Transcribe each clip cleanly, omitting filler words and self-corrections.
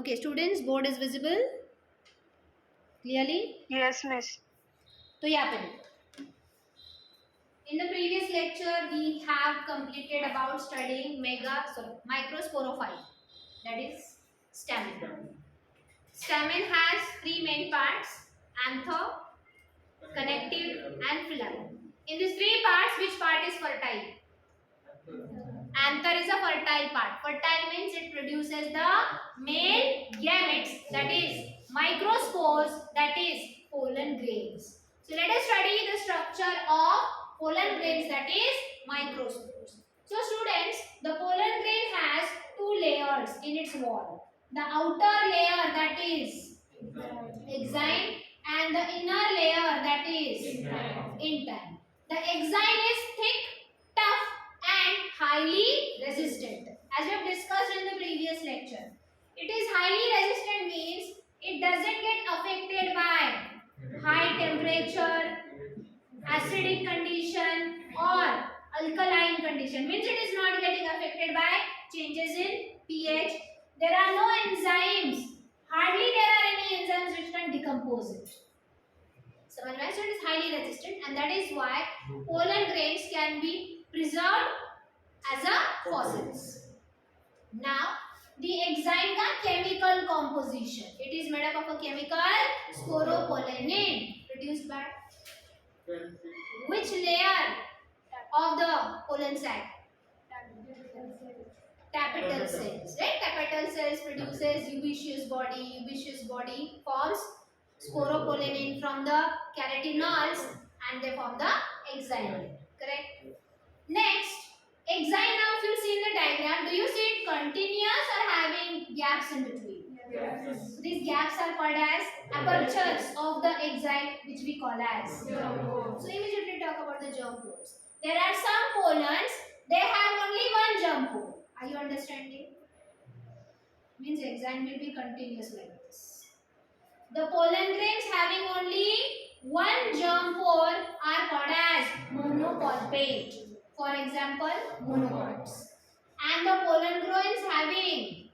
Okay, students, board is visible clearly? Yes, miss. तो यहाँ पे देखो, in the previous lecture we have completed about studying microsporophyte, that is stamen. Stamen has three main parts: anther, connective and phloem. In these three parts, which part is fertile? Anther is a fertile part. Fertile means it produces the male gametes, that is microspores, that is pollen grains. So let us study the structure of pollen grains, that is microspores. So students, the pollen grain has two layers in its wall. The outer layer, that is exine, and the inner layer, that is intine. The exine is thick, tough and highly resistant. As we have discussed in the previous lecture, it is highly resistant means it doesn't get affected by high temperature, acidic condition or alkaline condition. Means it is not getting affected by changes in pH. There are no enzymes. Hardly there are any enzymes which can decompose it. So it is highly resistant, and that is why pollen grains can be preserved as a fossils. Now, the exine ka chemical composition. It is made up of a chemical sporopollenin produced by which layer of the pollen sac? Tapetal cells, right? Tapetal cells produces ubiquitous body. Ubiquitous body forms sporopollenin from the carotenoids, and they form the exine. Correct? Next, exine, now if you see in the diagram, do you see it continuous or having gaps in between? Yes. So these gaps are called as apertures of the exine, which we call as germ pores. So immediately talk about the germ pores. There are some pollens, they have only one germ pore. Are you understanding? Means exine will be continuous like this. The pollen grains having only one germ pore are called as monopulpate. For example, monocots. And the pollen grains having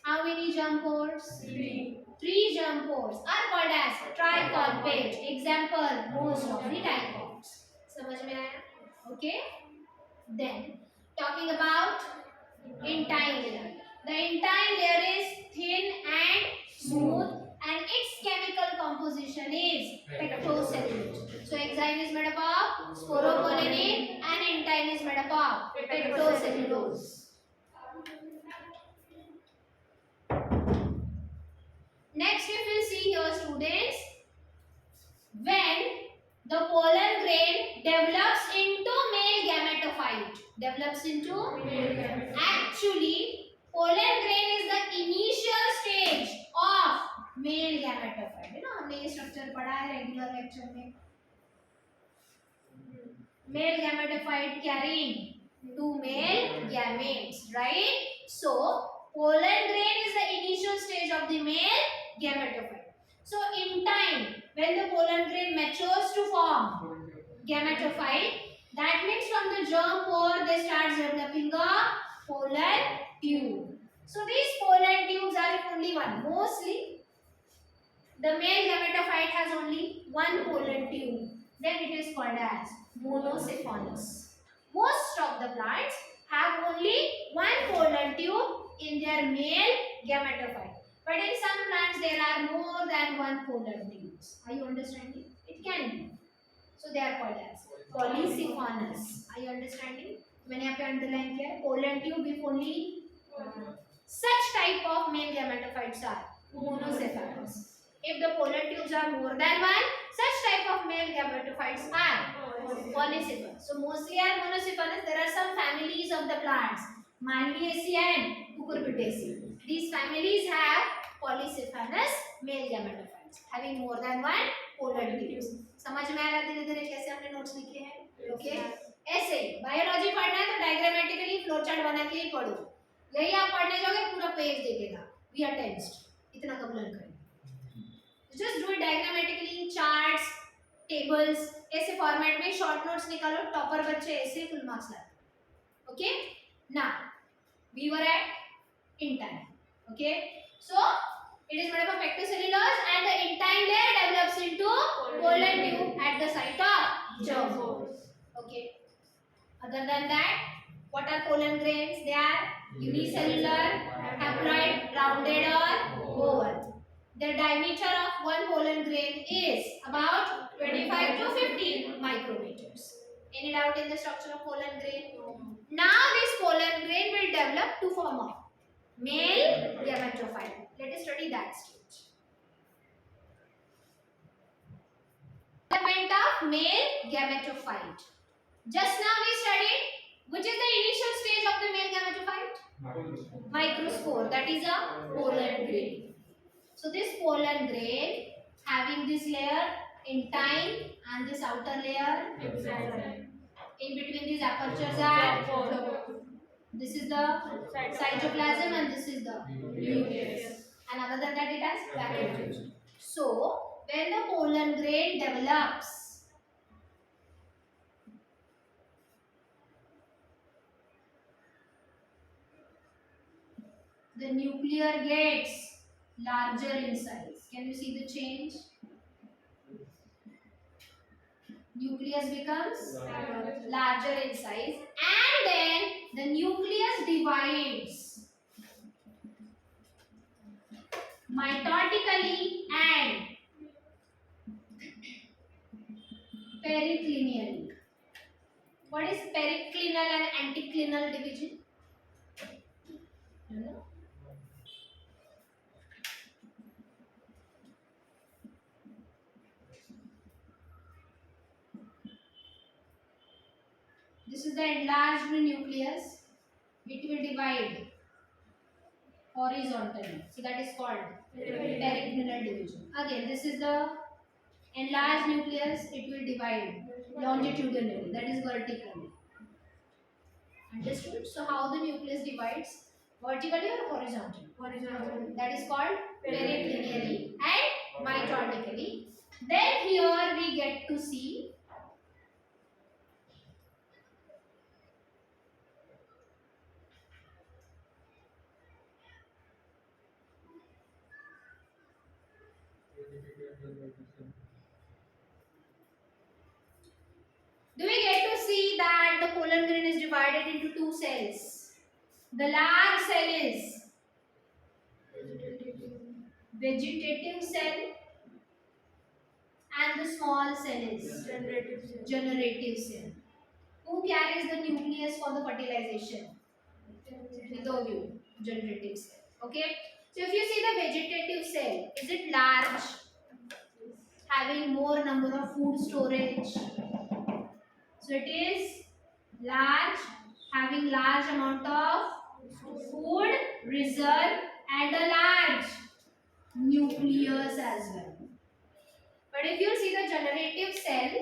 how many germ pores? Three germ pores are called as tricolpate. Example, most of the dicots. समझ में आया? Okay. Then talking about intine layer. The intine layer is thin and smooth, and its chemical composition is pectocellulose. So exine is made up of sporopollenin and intine is made up of pectocellulose. Next, if we see here, students, when the pollen grain develops into male gametophyte, actually, pollen grain is the initial stage of male gametophyte. You know, हमने ये structure पढ़ा है regular lecture में. Male gametophyte carrying two male gametes, right? So, pollen grain is the initial stage of the male gametophyte. So, in time, when the pollen grain matures to form gametophyte, that means from the germ pore they start developing a pollen tube. So, these pollen tubes are only one. Mostly, the male gametophyte has only one pollen tube. Then it is called as monocephalous. Most of the plants have only one pollen tube in their male gametophyte. But in some plants there are more than one pollen tubes. Are you understanding? It can be. So they are called as polycephalous. Are you understanding? मैंने यहाँ पे underline किया है. Pollen tube if only such type of male gametophytes are monocephalous. If the pollen tubes are more than one, such type of male gametophytes are polycephalous. So mostly are monocephalous. There are some families of the plants, Malvaceae and Cucurbitaceae. These families have polycephalous male gametophytes having more than one pollen tubes. समझ में आ रहा धीरे धीरे कैसे हमने notes लिखे हैं? Okay, ऐसे बायोलॉजी पढ़ना है तो डायग्रामेटिकली फ्लो चार्ट बना के ही पढ़ो. यही आप पढ़ने जाओगे पूरा पेज देखेगा. We are tensed. इतना कब लर्न करें? Just do it diagrammatically, charts, tables, ऐसे फॉर्मेट में शॉर्ट नोट्स निकालो. टॉपर बच्चे ऐसे full marks latte. Okay? Now we were at intine. Okay, so it is made up of pectocellulose and the intine layer develops into pollen tube at the site of germ pores. Okay. Other than that, what are pollen grains? They are unicellular, haploid, rounded or oval. The diameter of one pollen grain is about 25 to 50 micrometers. Any doubt in the structure of pollen grain? Now this pollen grain will develop to form a male gametophyte. Let us study that stage. Development of male gametophyte. Just now we studied which is the initial stage of the male gametophyte? Microspore. That is a pollen grain. So this pollen grain having this layer intine and this outer layer in between these apertures are this is the cytoplasm and this is the nucleus. And other than that it has vacuole. So when the pollen grain develops, the nuclear gets larger in size. Can you see the change? Nucleus becomes larger in size and then the nucleus divides mitotically and periclinially. What is periclinal and anticlinal division? You know? This is the enlarged nucleus. It will divide horizontally. So that is called periclinal division. Again, this is the enlarged nucleus. It will divide longitudinally. That is vertically. Understood? So how the nucleus divides? Vertically or horizontally? Horizontally. That is called periclinally and mitotically. Then here we get to see do we get to see that the pollen grain is divided into two cells. The large cell is vegetative cell and the small cell is generative cell. Who carries the nucleus for the fertilization? Mitovium, generative cell. Okay. So if you see the vegetative cell, is it large? Having more number of food storage. So it is large, having large amount of food reserve and a large nucleus as well. But if you see the generative cell,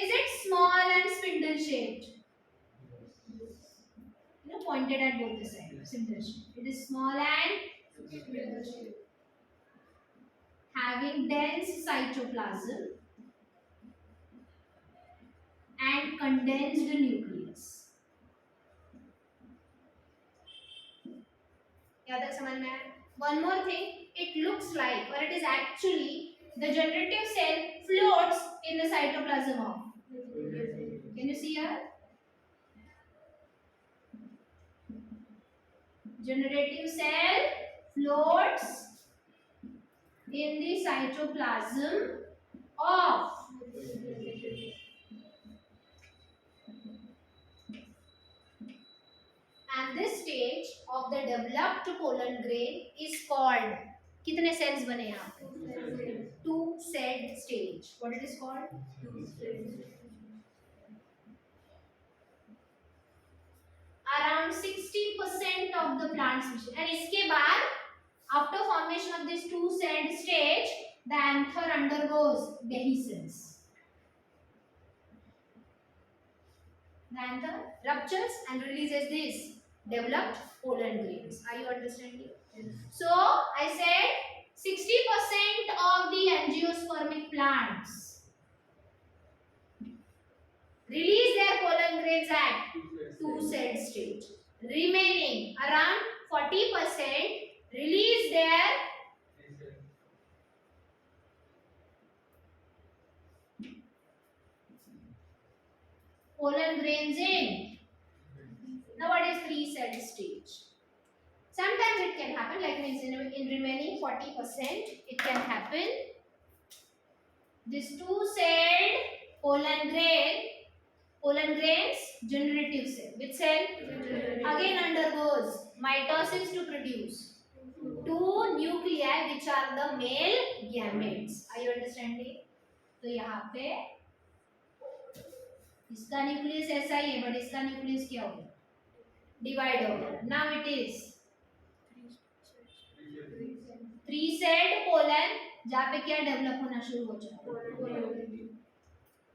is it small and spindle shaped? You know, pointed at both the sides. Spindle shaped. It is small and spindle shaped. Having dense cytoplasm and condensed nucleus. Yeah, that's समझ में आया? One more thing, it looks like, or it is actually the generative cell floats in the cytoplasm of. Can you see here? Generative cell floats in the cytoplasm of and this stage of the developed pollen grain is called कितने cells बने यहाँ पे? Two celled stage. What it is called? Around 60% of the plant species. And इसके बाद after formation of this two celled stage, the anther undergoes dehiscence. The anther ruptures and releases this developed pollen grains. Are you understanding? Yes. So I said 60% of the angiospermic plants release their grains at 2-celled stage. Remaining around 40% release their pollen grains in. Now what is 3-celled stage? Sometimes it can happen, like means in remaining 40%, it can happen. This 2-celled pollen grains, generative cell. Which cell? Again undergoes mitosis to produce 2 nuclei which are the male gametes. Are you understanding? तो यहाँ पे इसका nucleus ऐसा ही है, but इसका nucleus क्या होगा? Divide होगा. Now it is 3-celled pollen, जहाँ पे क्या डेवलप होना शुरू हो जाए?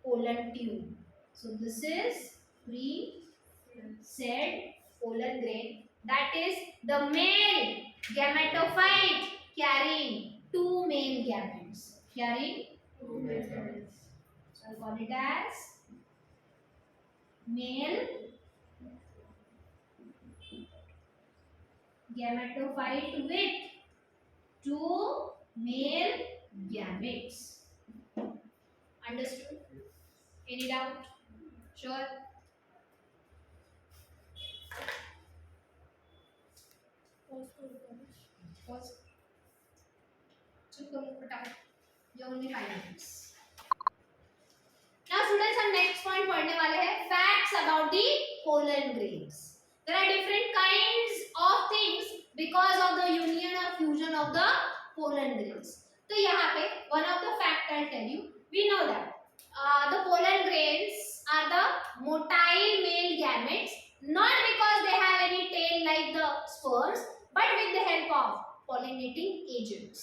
Pollen tube. So this is 3-celled pollen grain. That is the male gametophyte carrying 2 main gametes. Carrying 2 main gametes. So I call it as male gametophyte with 2 male gametes. Understood? Any doubt? Sure? Pause. You only 5 minutes. Now students, हम next point पढ़ने वाले हैं facts about the pollen grains. There are different kinds of things because of the union or fusion of the pollen grains. तो यहाँ पे one of the fact I'll tell you. We know that the pollen grains are the motile male gametes, not because they have any tail like the spores, but with the help of pollinating agents.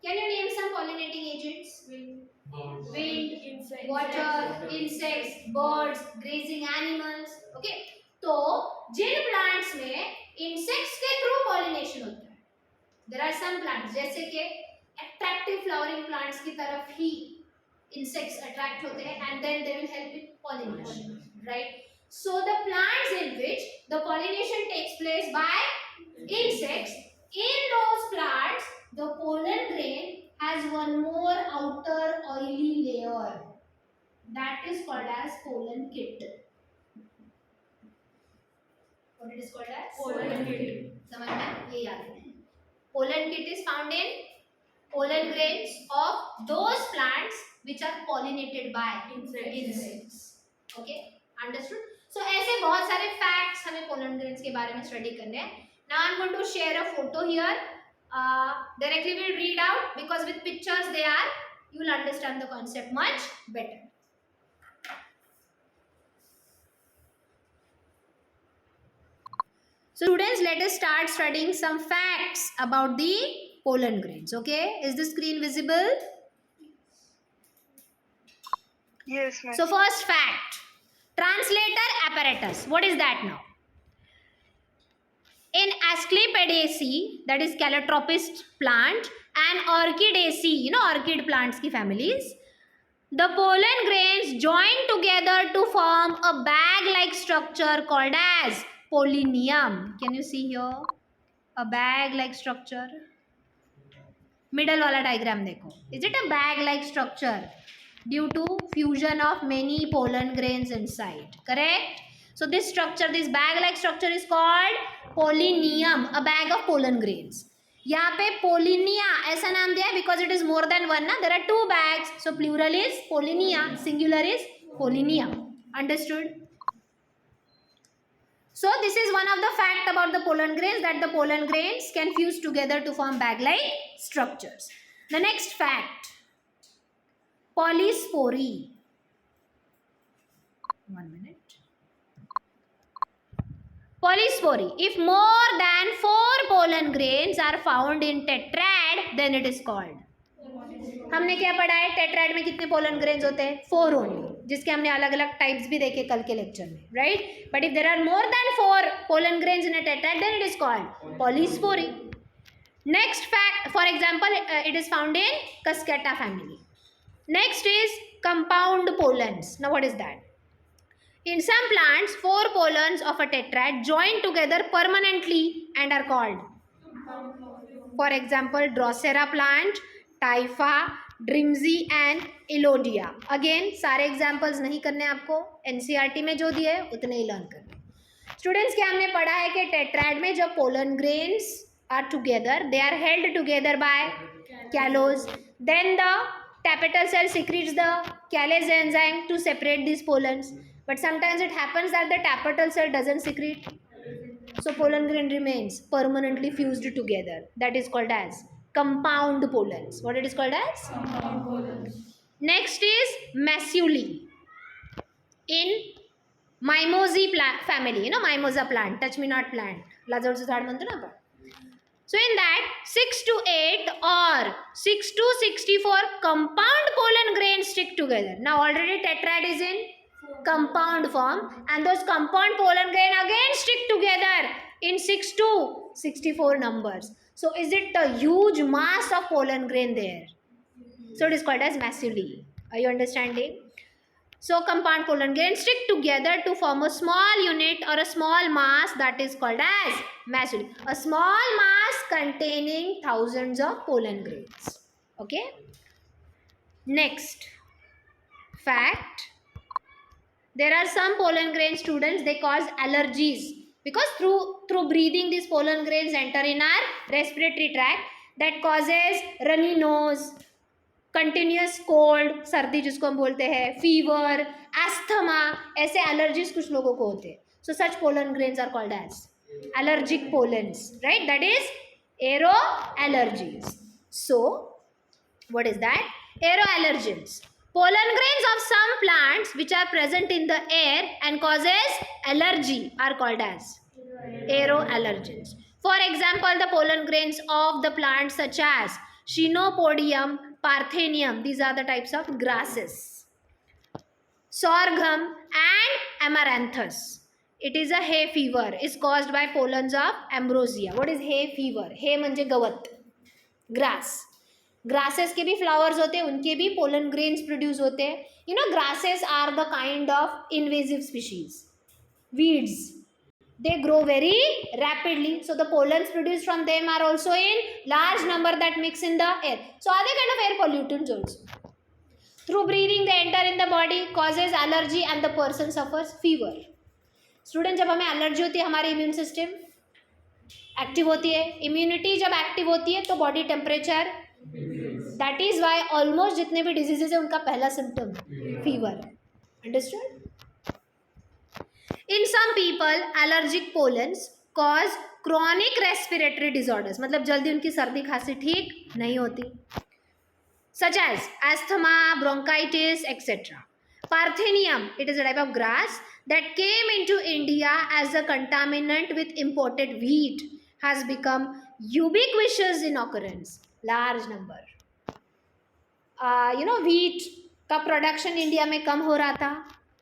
Can you name some pollinating agents? Wind, insects, water, insects, birds, grazing animals. Okay, तो जिन plants में insects के through pollination होता है, there are some plants जैसे कि attractive flowering plants की तरफ ही insects attract होते हैं and then they will help in pollination, right? So the plants in which the pollination takes place by insects, in those plants the pollen grain has one more outer oily layer that is called as pollen kit. What it is called as? Pollen kit. समझ में? ये याद रखना. Pollen kit is found in pollen grains of those plants which are pollinated by insects. Okay, understood? So ऐसे बहुत सारे facts हमें pollen grains के बारे में study करने हैं. Now I'm going to share a photo here. Directly we'll read out because with pictures you will understand the concept much better. So students, let us start studying some facts about the pollen grains. Okay, is the screen visible? Yes, ma'am. So first fact, translator apparatus. What is that now? In Asclepiadaceae, that is Calotropis plant, and Orchidaceae, orchid plants ki families, the pollen grains join together to form a bag-like structure called as pollinium. Can you see here? A bag-like structure. Middle wala diagram dekho. Is it a bag-like structure? Due to fusion of many pollen grains inside. Correct? So this structure, this bag-like structure is called pollinium, a bag of pollen grains. यहाँ पे pollinia ऐसा नाम दिया है because it is more than one ना. There are 2 bags, so plural is pollinia, singular is pollinia. Understood? So this is one of the fact about the pollen grains, that the pollen grains can fuse together to form bag-like structures. The next fact, polyspory. 1 minute. Polyspory. If more than 4 pollen grains are found in tetrad, then it is called. हमने क्या पढ़ा है? Tetrad में कितने pollen grains होते हैं? 4 only, जिसके हमने अलग अलग टाइप्स भी देखे कल के लेक्चर में, right? But if there are more than 4 pollen grains in a tetrad, then it is called polyspory. Next fact, for example, it is found in Cuscuta family. Next is compound pollens. Now what is that? In some plants, 4 pollens of a tetrad join together permanently and are called. For example, Drosera plant, Typha, Drimsy and Elodia. Again, सारे examples नहीं करने आपको, NCERT में जो दिए है उतने ही learn करने. स्टूडेंट्स, क्या हमने पढ़ा है कि टेट्राड में जब pollen grains are together, they are held together by callose. Then the tapetal cell secretes the callase enzyme to separate these pollens. But sometimes it happens that the tapetal cell doesn't secrete. So pollen grain remains permanently fused together. That is called as compound pollens. What it is called as? Compound pollens. Next is maculae. In Mimosae plant family, mimosa plant, touch me not plant. लाजरचं झाड म्हणतो ना आपण. So in that 6 to 8 or 6 to 64 compound pollen grains stick together. Now already tetrad is in compound form and those compound pollen grain again stick together in 6 to 64 numbers. So is it a huge mass of pollen grain there? So it is called as maculae. Are you understanding? So compound pollen grains stick together to form a small unit or a small mass that is called as maculae. A small mass containing thousands of pollen grains. Okay. Next fact. There are some pollen grain, students, they cause allergies because through breathing these pollen grains enter in our respiratory tract, that causes runny nose, continuous cold, सर्दी जिसको हम बोलते हैं, fever, asthma, ऐसे allergies कुछ लोगों को होते हैं. So such pollen grains are called as allergic pollens, right? That is aero allergies. So what is that? Aero allergens. Pollen grains of some plants which are present in the air and causes allergy are called as aeroallergens. For example, the pollen grains of the plants such as Chenopodium, Parthenium, these are the types of grasses, sorghum and amaranthus. It is a hay fever, is caused by pollens of ambrosia. What is hay fever? Hay म्हणजे गवत, grass. Grasses के भी flowers होते हैं, उनके भी pollen grains produce होते हैं. You know, grasses are the kind of invasive species, weeds. They grow very rapidly, so the pollens produced from them are also in large number that mix in the air. So are they kind of air pollutants also? Through breathing they enter in the body, causes allergy and the person suffers fever. Student, जब हमें allergy होती है हमारी immune system active होती है. Immunity जब active होती है तो body temperature, that is why almost जितने भी डिजीजेज है उनका पहला symptom fever. Understood? In some people, allergic pollens cause chronic respiratory disorders. मतलब जल्दी उनकी सर्दी खांसी ठीक नहीं होती. Such as asthma, bronchitis, etc. Parthenium, it is a type of grass that came into India as a contaminant with imported wheat, has become ubiquitous in occurrence. Large number. Wheat का production India में कम हो रहा था.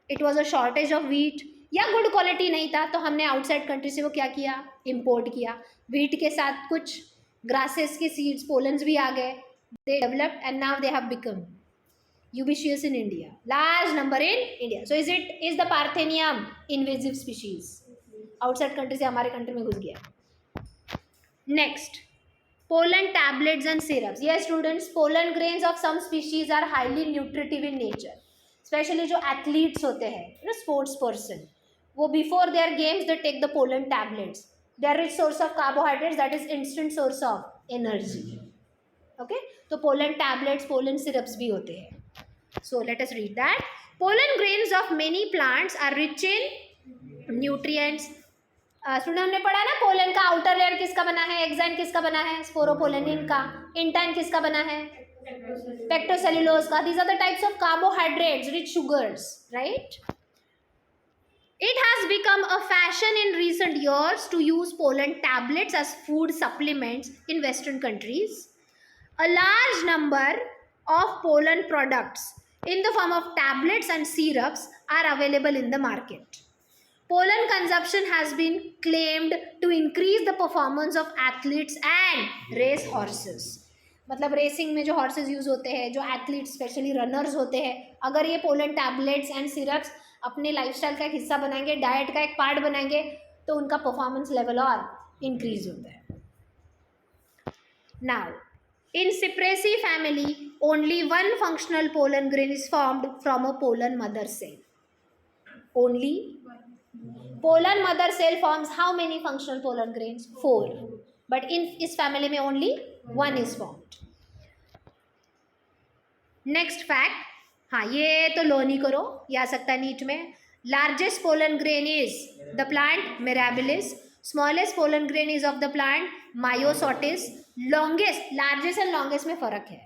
It was a shortage of wheat. या good quality नहीं था तो हमने आउटसाइड कंट्री से वो क्या किया, इंपोर्ट किया. वीट के साथ कुछ ग्रासेस के सीड्स, पोलन्स भी आ गए. They developed and now they have become ubiquitous in India. Large number in India. So is the parthenium invasive species. Outside country से हमारे कंट्री में घुस गया. Next, pollen tablets and syrups. Yes students, pollen grains of some species are highly nutritive in nature. Specially जो athletes होते हैं, sports person, वो before their games they take the pollen tablets. They are rich source of carbohydrates, that is instant source of energy. Okay, तो pollen tablets, pollen syrups भी होते हैं. So let us read that. Pollen grains of many plants are rich in nutrients. Student, हमने पढ़ा ना pollen का outer layer किसका बना है, एक्साइन किसका बना है, स्पोरोपोलेनिन का. इंटाइन किसका बना है, पेक्टोसेल्युलोज का. These are the types of carbohydrates, rich sugars, right? It has become a fashion in recent years to use pollen tablets as food supplements in Western countries. A large number of pollen products in the form of tablets and syrups are available in the market. Pollen consumption has been claimed to increase the performance of athletes and race horses. मतलब racing में जो horses use होते हैं, जो athletes specially runners होते हैं, अगर ये पोलन टैबलेट्स एंड सिरप्स अपने लाइफस्टाइल का एक हिस्सा बनाएंगे, डाइट का एक पार्ट बनाएंगे, तो उनका परफॉर्मेंस लेवल और इंक्रीज होता है. Now in Cyperaceae family, only one functional pollen grain is formed from a pollen mother cell. Only pollen mother cell forms how many functional pollen grains? 4. But in इस family में only one is formed. Next fact, हाँ ये तो लो नहीं करो, ये आ सकता है नीट में. Largest pollen grain is the plant Mirabilis. Smallest pollen grain is of the plant Myosotis. Longest, largest and longest में फर्क है.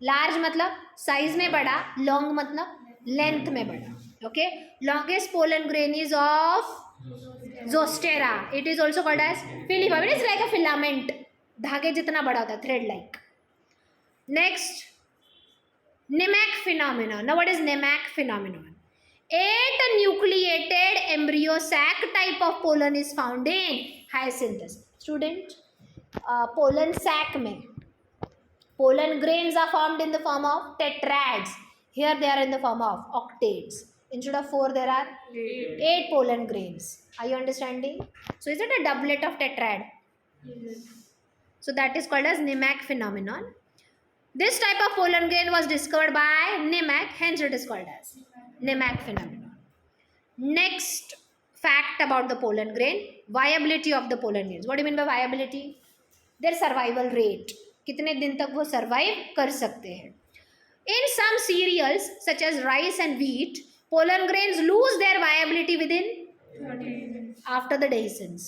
लार्ज मतलब साइज में बड़ा, लॉन्ग मतलब लेंथ में बड़ा. Okay, longest pollen grain is of Zostera. It is also called as filiform. It is like a filament, धागे जितना बड़ा होता है, thread like. Next, Nemec phenomenon. Now what is Nemec phenomenon? 8 nucleated embryo sac type of pollen is found in hyacinthus. Student, pollen sac में pollen grains are formed in the form of tetrads. Here they are in the form of octaves. Instead of 4 there are 8 pollen grains. Are you understanding? So is it a doublet of tetrad? Yes. So that is called as Nemack phenomenon. This type of pollen grain was discovered by Nemack, hence it is called as Nemack phenomenon. Next fact about the pollen grain, viability of the pollen grains. What do you mean by viability? Their survival rate. कितने दिन तक वो survive कर सकते हैं. In some cereals such as rice and wheat, pollen grains lose their viability within after the dehiscence.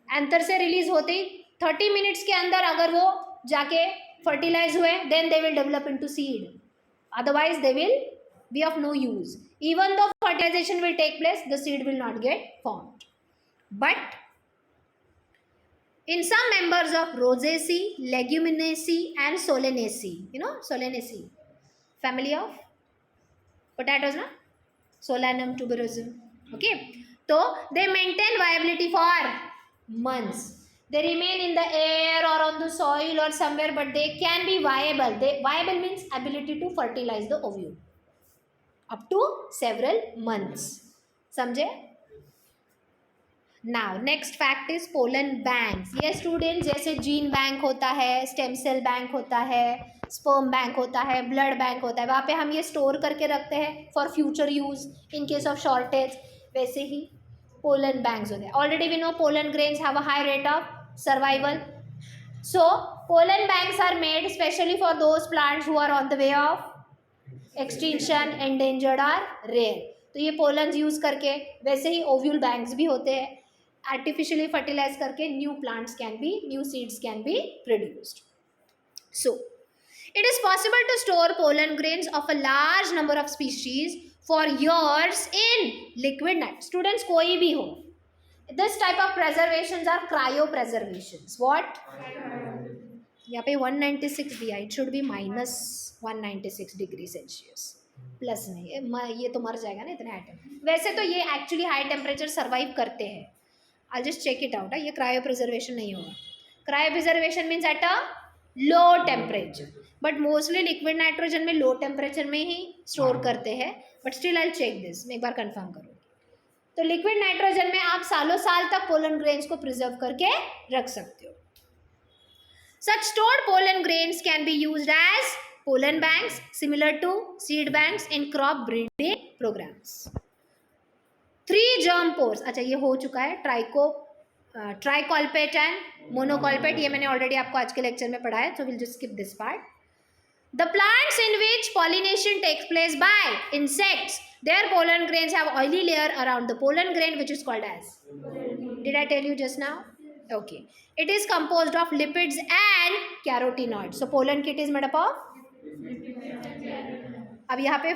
Anther से release होते ही 30 minutes के अंदर अगर वो जाके फर्टिलाइज हुए, then they will develop into seed. Otherwise they will be of no use. Even though fertilization will take place, the seed will not get formed. But in some members of Rosaceae, Leguminosae and Solanaceae, you know Solanaceae, family of potatoes, na? Solanum tuberosum. Okay, so they maintain viability for months. They remain in the air or on the soil or somewhere, but they can be viable. Viable means ability to fertilize the ovule up to several months. समझे? Now next fact is pollen banks. Yes students, जैसे gene bank होता है, stem cell bank होता है, sperm bank होता है, blood bank होता है, वहाँ पे हम ये स्टोर करके रखते हैं for future use in case of shortage. वैसे ही पोलन बैंक्स होते हैं. Already we know pollen grains have a high rate of survival. So pollen banks are made specially for those plants who are on the way of extinction, endangered और rare. तो ये pollens use करके, वैसे ही ovule banks भी होते हैं, artificially fertilize करके new seeds can be produced. So it is possible to store pollen grains of a large number of species for years in liquid nitrogen. Students, कोई भी हो, this type of preservations are cryopreservations. What? यहाँ पे 196 दिया, it should be minus 196 degree Celsius, plus नहीं, ये तो मर जाएगा ना इतने आइटम. वैसे तो ये एक्चुअली हाई टेम्परेचर सर्वाइव करते हैं. I'll just check it out. ये क्रायो प्रिजर्वेशन नहीं होगा. Cryopreservation means at a low temperature, but mostly liquid nitrogen में लो टेम्परेचर में ही स्टोर करते हैं. But still I check this, मैं एक बार कंफर्म करूँगी. तो लिक्विड नाइट्रोजन में आप सालों साल तक पोलन ग्रेन्स को प्रिजर्व करके रख सकते हो. Such stored pollen grains can be used as pollen banks, similar to seed banks in crop breeding programs. 3 germ pores. अच्छा ये हो चुका है. ट्राइकॉल्पेट एंड मोनोकॉल्पेट, ये मैंने ऑलरेडी आपको आज के लेक्चर में पढ़ाया, so we'll just skip this part. The plants in which pollination takes place by insects, their pollen grains have oily layer around the pollen grain, which is called as. Did I tell you just now? Okay. It is composed of lipids and carotenoids. So pollen kit is made up of. अब यहाँ पे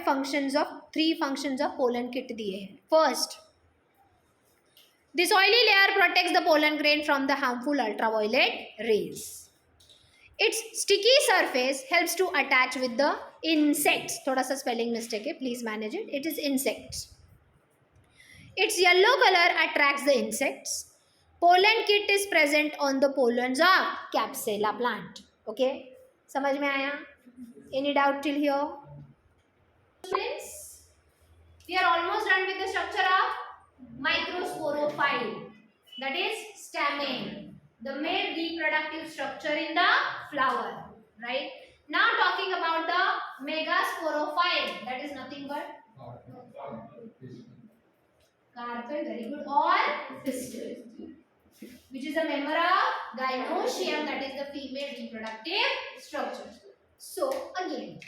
three functions of pollen kit दिए हैं. First, this oily layer protects the pollen grain from the harmful ultraviolet rays. Its sticky surface helps to attach with the insects. थोड़ा सा spelling mistake है, please manage it. It is insects. Its yellow color attracts the insects. Pollen kit is present on the pollens of Capsella plant. Okay, समझ में आया? Any doubt till here? Friends, We are almost done with the structure of microsporophyte, that is stamen, the male reproductive structure in the flower, right? Now talking about the megasporophyte, that is nothing but carpel, very good, or pistil, which is a member of gynoecium, that is the female reproductive structure. So again,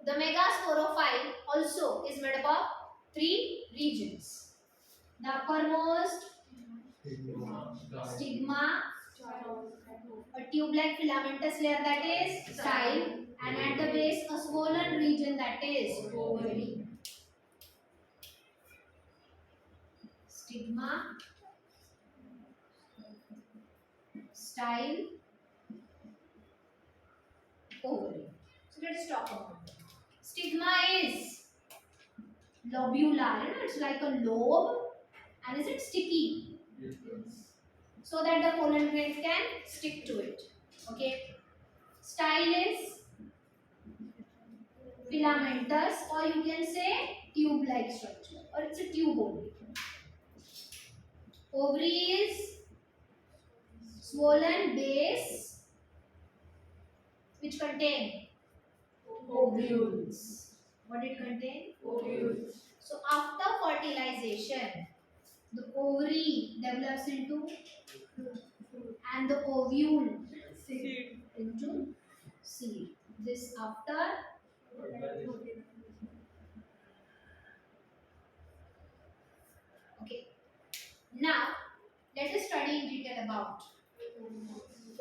the megasporophyte also is made up of three regions. The uppermost stigma, a tube-like filamentous layer, that is style, and at the base a swollen region, that is ovary. Stigma, style, ovary. So let us talk about it. Stigma is lobular, it's like a lobe, and is it sticky? So that the pollen grains can stick to it. Okay. Style is filamentous, or you can say tube-like structure, or it's a tube only. Ovary is swollen base, which contain ovules. What it contain? Ovules. So after fertilization, the ovary develops into and the ovule into seed. This after okay. Now let us study in detail about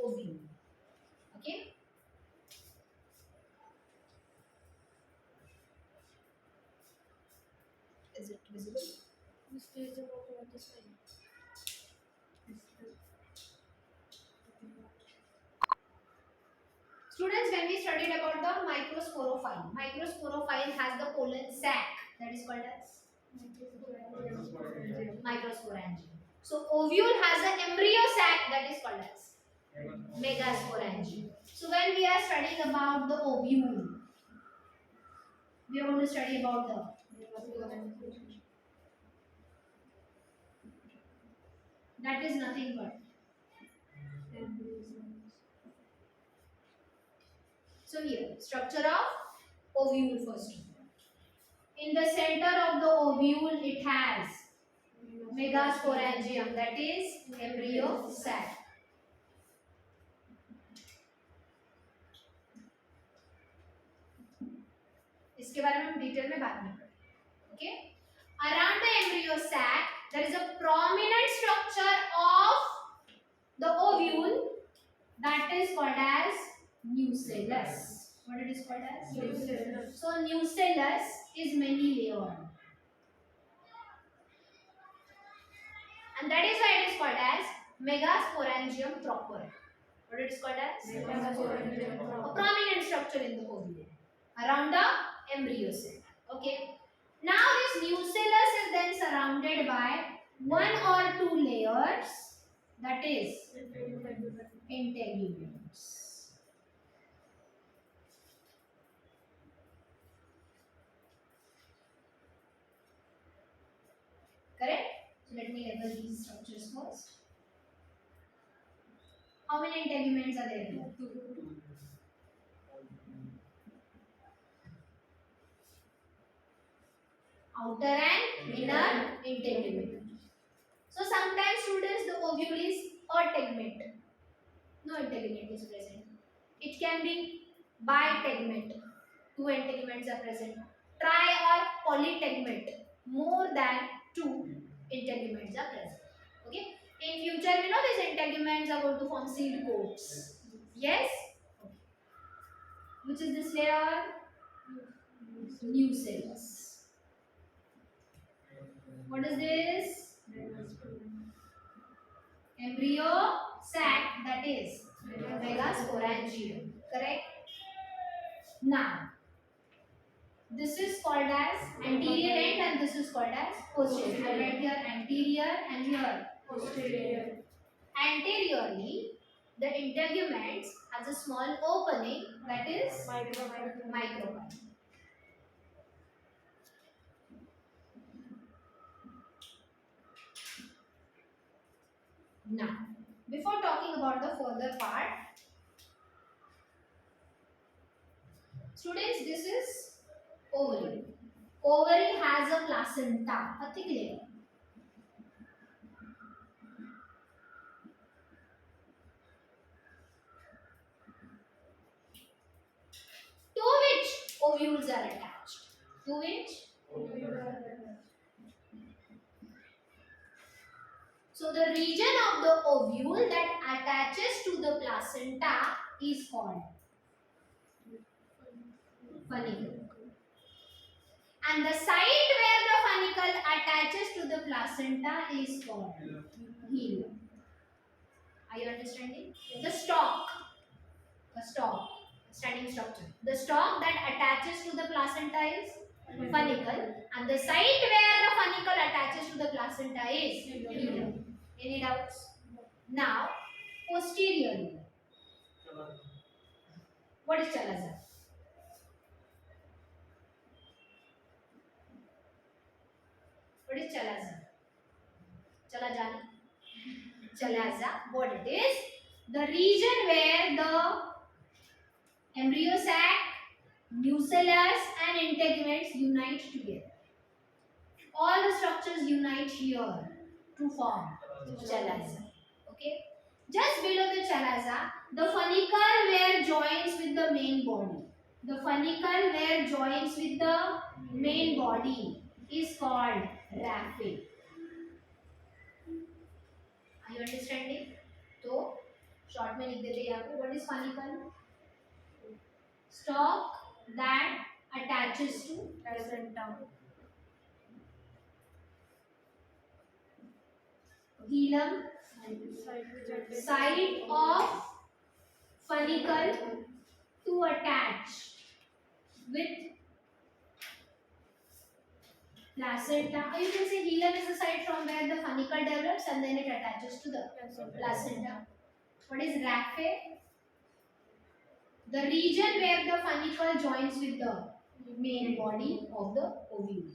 ovule. Okay. Is it visible? Students, when we studied about the microsporophyte has the pollen sac, that is called as microsporangium. So ovule has an embryo sac, that is called as megasporangium. So when we are studying about the ovule, we are going to study about the that is nothing but. So here, structure of ovule first. In the center of the ovule, it has megasporangium, that is embryo sac. इसके बारे में हम detail में बात नहीं करेंगे. Okay. Around the embryo sac, there is a prominent structure of the ovule that is called as nucellus. What it is called as? Nucellus. So nucellus is many layered, and that is why it is called as megasporangium proper. What it is called as? Megasporangium proper. A prominent structure in the ovule around the embryo sac. Okay. Now this nucellus is then surrounded by one or two layers, that is integuments. Correct? So let me label these structures first. How many integuments are there? Two. Outer and inner integument. So sometimes students, the ovule is a tegment. No integument is present. It can be bitegment. Two integuments are present. Tri or polytegment. More than two integuments are present. Okay. In future, we know these integuments are going to form seed coats. Yes. Okay. Which is this layer? Nucellus. What is this? Embryo sac, that is megasporangium. Correct? Now, this is called as anterior end and this is called as posterior. I write here anterior and here posterior. Anteriorly, the integuments has a small opening, that is micropyle. Now, before talking about the further part, students, this is ovary. Ovary has a placenta, a thick layer. To which ovules are attached? To which? So the region of the ovule that attaches to the placenta is called funicle. And the site where the funicle attaches to the placenta is called hilum. Are you understanding? The stalk, standing structure. The stalk that attaches to the placenta is funicle, and the site where the funicle attaches to the placenta is hilum. Any doubts? Now, posteriorly, what is chalaza? What is chalaza? Chalaza, what it is? The region where the embryo sac, nucellus and integuments unite together. All the structures unite here to form chalaza. Okay? Just below the chalaza, the funicle where joins with the main body. The funicle where joins with the main body is called raphe. Are you understanding? तो short में लिख देते हैं यहाँ पे. What is funicle? Stalk that attaches to placenta. Hilum, site of funicle to attach with placenta. Or you can say hilum is the site from where the funicle develops and then it attaches to the placenta. What is raphe? The region where the funicle joins with the main body of the ovule.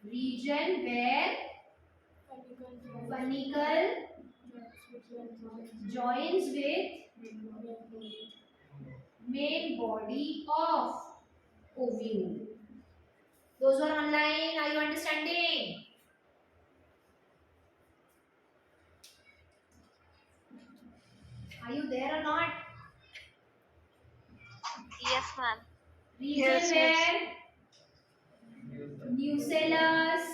Region where funicle joins with main body of ovule. Those who are online, are you understanding? Are you there or not? Yes, ma'am. Region Yes, where nucellus,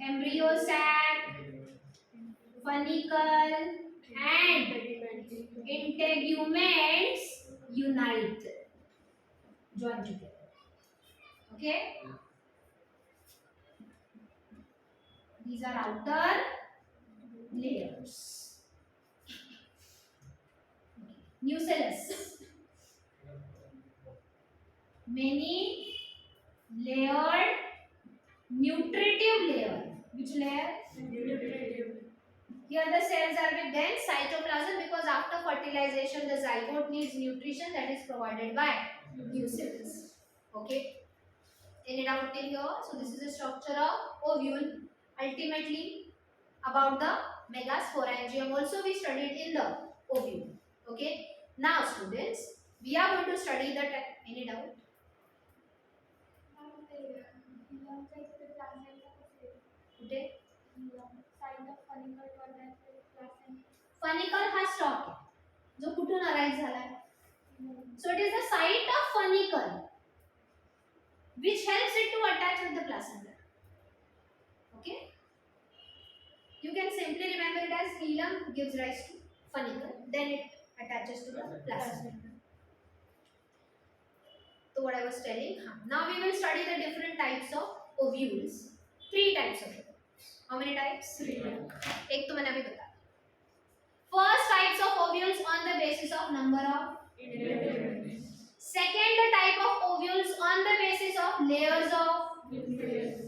embryo sac, funicle and integuments unite, join together. Okay? These are outer layers. Nucellus, many layered nutritive layer. Which layer? Here the cells are with dense cytoplasm because after fertilization the zygote needs nutrition that is provided by nucellus. Okay? Any doubt till here? So this is the structure of ovule. Ultimately about the megasporangium also we studied in the ovule. Okay? Now students, we are going to study the any doubt? Okay. Funicle हा stock आहे जो कुठून arise झालाय. So it is the site of funicle which helps it to attach with the placenta. Okay. You can simply remember it as hilum gives rise to funicle, then it attaches to the placenta. So what I was telling, now we will study the different types of ovules. 3 types of ovules. How many types? 3. एक तो मैंने अभी बताया. First types of ovules on the basis of number of independent. Second type of ovules on the basis of layers of.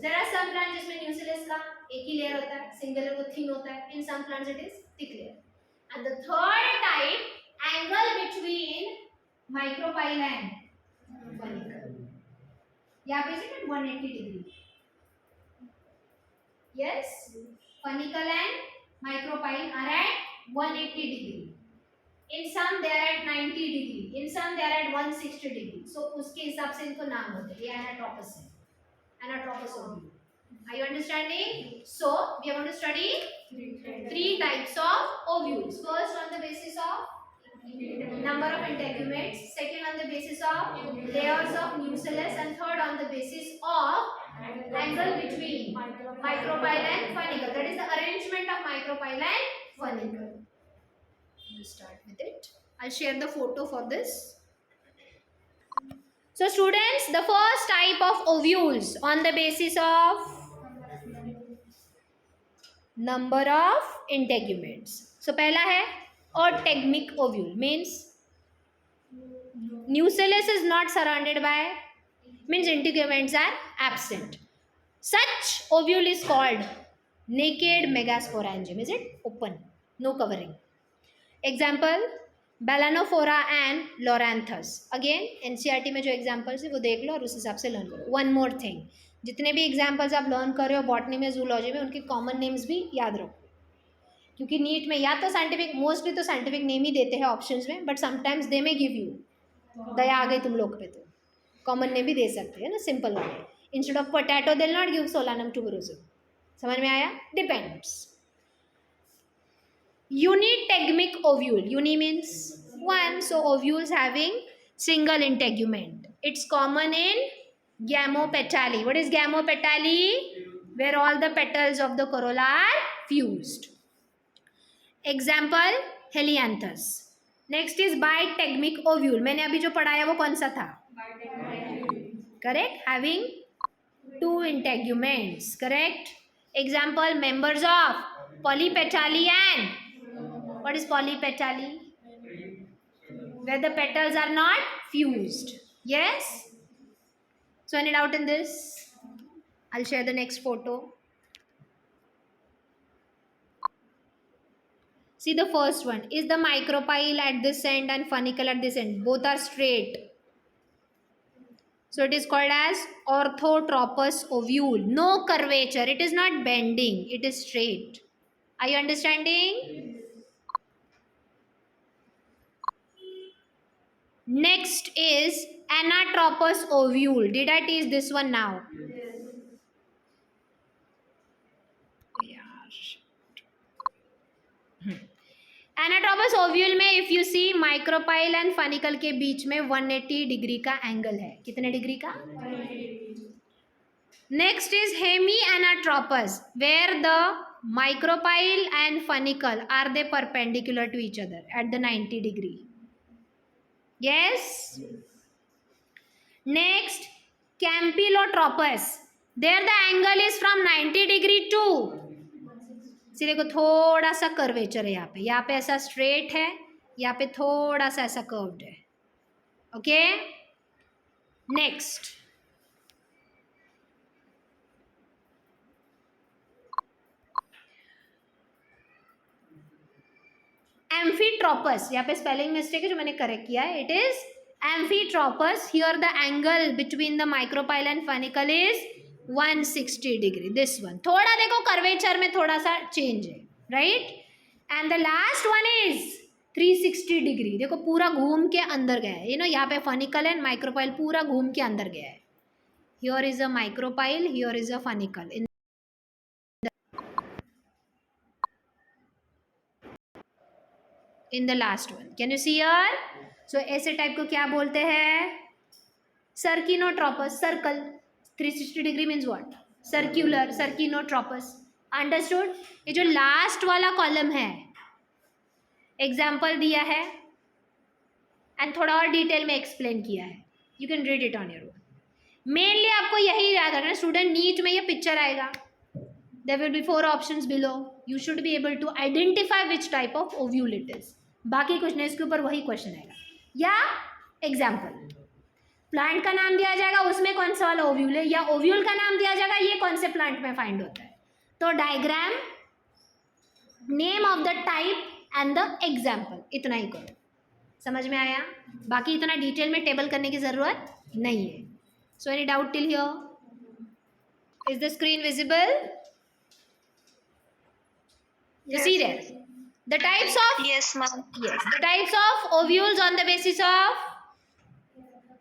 There are some plants जिसमें nucellus का एक ही layer होता है, single वो thin होता है. In some plants it is thick layer. And the third type, angle between micropyle and funicle. यहाँ पे is it at 180 degree. Yes, funicle and micropyle are at 180 degree. In some they are at 90 degree. In some they are at 160 degree. So उसके हिसाब से इनको नाम होते हैं. ये anatropous है. Anatropous ovule. Are you understanding? So we are going to study three types of ovules. First on the basis of number of integuments, second on the basis of layers of nucellus, and third on the basis of angle between micropyle and funicle. That is the arrangement of micropyle and funicle. We'll start with it. I'll share the photo for this. So students, the first type of ovules on the basis of number of integuments. So पहला है autegmic ovule, means nucellus is not surrounded by, means integuments are absent. Such ovule is called naked megasporangium. Is it open, no covering? Example Balanophora and Loranthus. Again NCERT में जो examples है वो देख लो और उस हिसाब से learn करो. One more thing, जितने भी examples आप learn कर रहे हो botany में, zoology में, उनके common names भी याद रखो, क्योंकि नीट में या तो साइंटिफिक, मोस्टली तो साइंटिफिक नेम ही देते हैं ऑप्शंस में, बट समटाइम्स दे में गिव यू, दया आ गई तुम लोग पे तो कॉमन नेम भी दे सकते हैं ना, सिंपल वाले. Instead of potato they not give solanum tuberosum. समझ में आया? Depends. Unitegmic ovule. Uni means one, so ovules having single integument. It's common in gamopetalae. What is gamopetalae? Where all the petals of the corolla are fused. Example Helianthus. Next is bitegmic ovule. मैंने अभी जो पढ़ाया वो कौन सा था? Correct. Having two integuments. Correct. Example members of polypetalae and what is polypetalae? Where the petals are not fused. Yes. So any doubt in this? I'll share the next photo. See the first one is the micropyle at this end and funicle at this end. Both are straight. So it is called as orthotropous ovule. No curvature. It is not bending. It is straight. Are you understanding? Next is anatropous ovule. Did I teach this one now? Anatropous ovule में if you see micropyle and funicle के बीच में 180 degree का angle है. कितने degree का? Next is hemianatropous, where the micropyle and funicle are they perpendicular to each other at the 90 degree. Yes. Next campylotropous, there the angle is from 90 degree to, सी देखो थोड़ा सा curvature है यहाँ पे ऐसा स्ट्रेट है, यहाँ पे थोड़ा सा ऐसा कर्व्ड है. ओके. नेक्स्ट एम्फीट्रोपस. यहाँ पे स्पेलिंग मिस्टेक है जो मैंने करेक्ट किया है. It is amphitropous. Here the angle between the micropyle and funicle is 160 degree. This one थोड़ा देखो कर्वेचर में थोड़ा सा चेंज है, right. And the last one is 360 degree. देखो पूरा घूम के अंदर गया है. यहाँ पे फनिकल एंड माइक्रोपाइल पूरा घूम के अंदर गया है. Here is a micropyle, here is a funicle. In the last one can you see here. So ऐसे टाइप को क्या बोलते हैं? Circinotropous. Circle 360 degree means what? Circular. Circinotropous. Understood. ये जो लास्ट वाला कॉलम है एग्जाम्पल दिया है एंड थोड़ा और डिटेल में एक्सप्लेन किया है. You can read it on your own. Mainly आपको यही याद रखना. स्टूडेंट नीट में ये पिक्चर आएगा, there will be 4 options below. You should be able to identify which type of ovule it is. बाकी कुछ नहीं, इसके ऊपर वही क्वेश्चन आएगा. या एग्जाम्पल प्लांट का नाम दिया जाएगा, उसमें कौन सा वाला ओव्यूल है, या ओव्यूल का नाम दिया जाएगा ये कौन से प्लांट में फाइंड होता है. तो diagram, name of the type and the example, इतना ही करो. समझ में आया? बाकी इतना डिटेल में टेबल करने की जरूरत नहीं है. So any doubt till here? Is the screen visible? You see there. The types of Yes, ma'am. the types of ovules on the basis of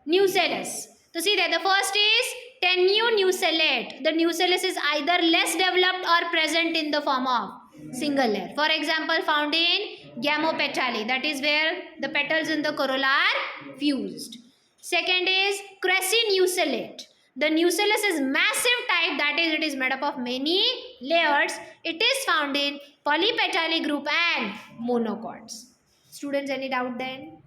nucellus. So see there, the first is tenunucellate. The nucellus is either less developed or present in the form of single layer. For example, found in gamopetalae, that is where the petals in the corolla are fused. Second is cressinucellate. The nucellus is massive type, that is, it is made up of many layers. It is found in polypetalae group and monocots. Students, any doubt then?